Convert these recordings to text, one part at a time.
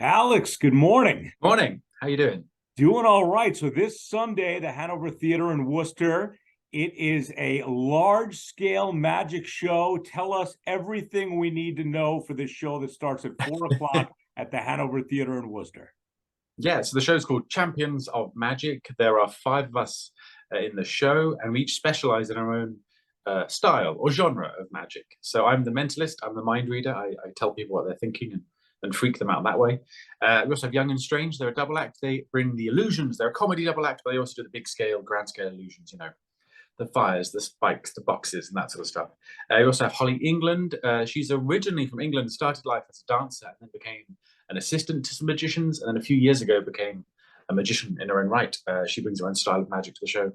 Alex, good morning. Morning. How you doing? Doing all right. So this Sunday, the Hanover Theater in Worcester, it is a large-scale magic show. Tell us everything we need to know for this show that starts at 4 o'clock at the Hanover Theater in Worcester. Yeah, so the show's called Champions of Magic. There are five of us in the show, and we each specialize in our own style or genre of magic. So I'm the mentalist, I'm the mind reader. I tell people what they're thinking and freak them out that way. We also have Young and Strange. They're a double act. They bring the illusions. They're a comedy double act, but they also do the big scale, grand scale illusions, the fires, the spikes, the boxes, and that sort of stuff. We also have Holly England. She's originally from England, started life as a dancer, and then became an assistant to some magicians, and then a few years ago became a magician in her own right. She brings her own style of magic to the show.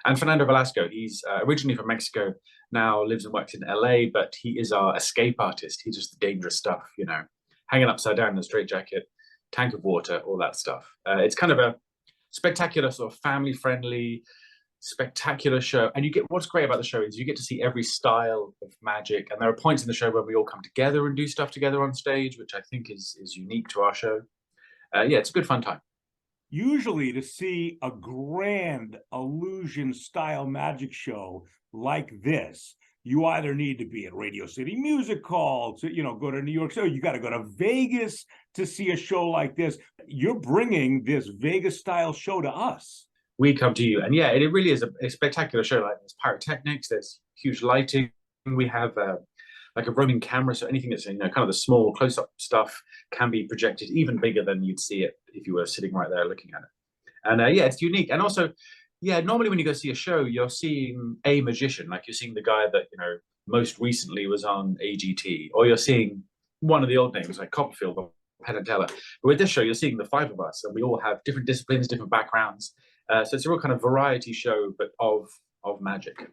And Fernando Velasco, he's originally from Mexico, now lives and works in LA, but he is our escape artist. He does the dangerous stuff, hanging upside down in a straitjacket, tank of water, all that stuff. It's kind of a spectacular, sort of family-friendly, spectacular show. And you get what's great about the show is you get to see every style of magic. And there are points in the show where we all come together and do stuff together on stage, which I think is unique to our show. Yeah, it's a good fun time. Usually to see a grand illusion style magic show like this, you either need to be at Radio City Music Hall to, go to New York. So you got to go to Vegas to see a show like this. You're bringing this Vegas style show to us. We come to you. And yeah, it really is a spectacular show. Like there's pyrotechnics, there's huge lighting. We have like a roaming camera. So anything that's, kind of the small close-up stuff can be projected even bigger than you'd see it if you were sitting right there looking at it. And yeah, it's unique. And also, yeah, normally when you go see a show, you're seeing a magician, like you're seeing the guy that, most recently was on AGT, or you're seeing one of the old names like Copperfield or Penn and Teller. But with this show, you're seeing the five of us, and we all have different disciplines, different backgrounds. So it's a real kind of variety show, but of magic.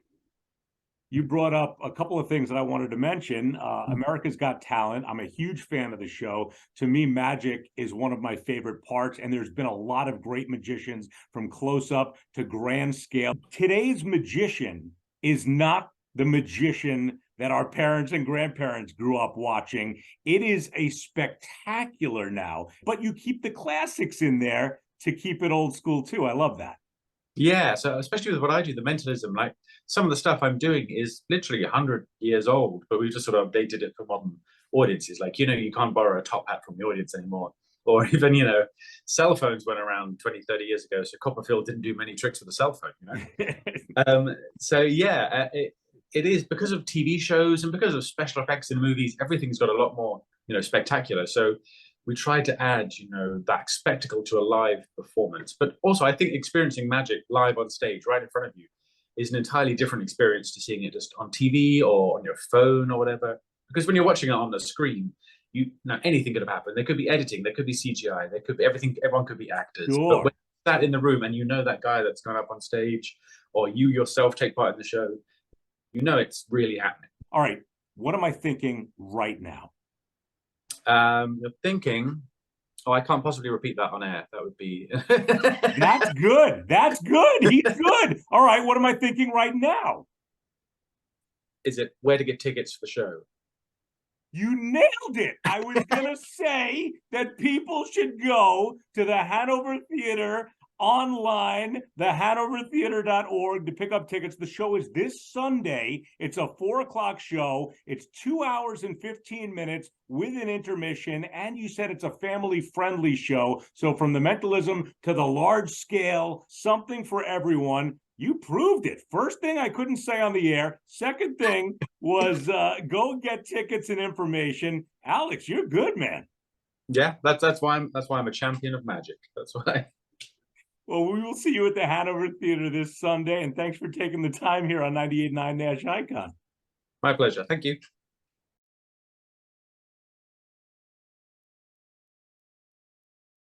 You brought up a couple of things that I wanted to mention. America's Got Talent. I'm a huge fan of the show. To me, magic is one of my favorite parts, and there's been a lot of great magicians from close-up to grand scale. Today's magician is not the magician that our parents and grandparents grew up watching. It is a spectacular now, but you keep the classics in there to keep it old school too. I love that. Yeah, so especially with what I do, the mentalism, like some of the stuff I'm doing is literally 100 years old, but we've just sort of updated it for modern audiences. Like, you can't borrow a top hat from the audience anymore. Or even, cell phones went around 20, 30 years ago. So Copperfield didn't do many tricks with a cell phone, So yeah, it is because of TV shows and because of special effects in movies, everything's got a lot more, spectacular. So we try to add, that spectacle to a live performance. But also, I think experiencing magic live on stage right in front of you is an entirely different experience to seeing it just on TV or on your phone or whatever. Because when you're watching it on the screen, anything could have happened. There could be editing, there could be CGI, there could be everything. Everyone could be actors. Sure. But when you're sat in the room and that guy that's gone up on stage, or you yourself take part in the show, it's really happening. All right, what am I thinking right now? You're thinking, oh, I can't possibly repeat that on air. That would be. That's good. That's good. He's good. All right, what am I thinking right now? Is it where to get tickets for the show? You nailed it. I was going to say that people should go to the Hanover Theater online, thehanovertheater.org, to pick up tickets. The show is this Sunday. It's a 4 o'clock show. It's 2 hours and 15 minutes with an intermission. And you said it's a family-friendly show. So from the mentalism to the large scale, something for everyone. You proved it. First thing I couldn't say on the air. Second thing was go get tickets and information. Alex, you're good, man. Yeah, that's why I'm a champion of magic. That's why. Well, we will see you at the Hanover Theater this Sunday, and thanks for taking the time here on 98.9 Nash Icon. My pleasure. Thank you.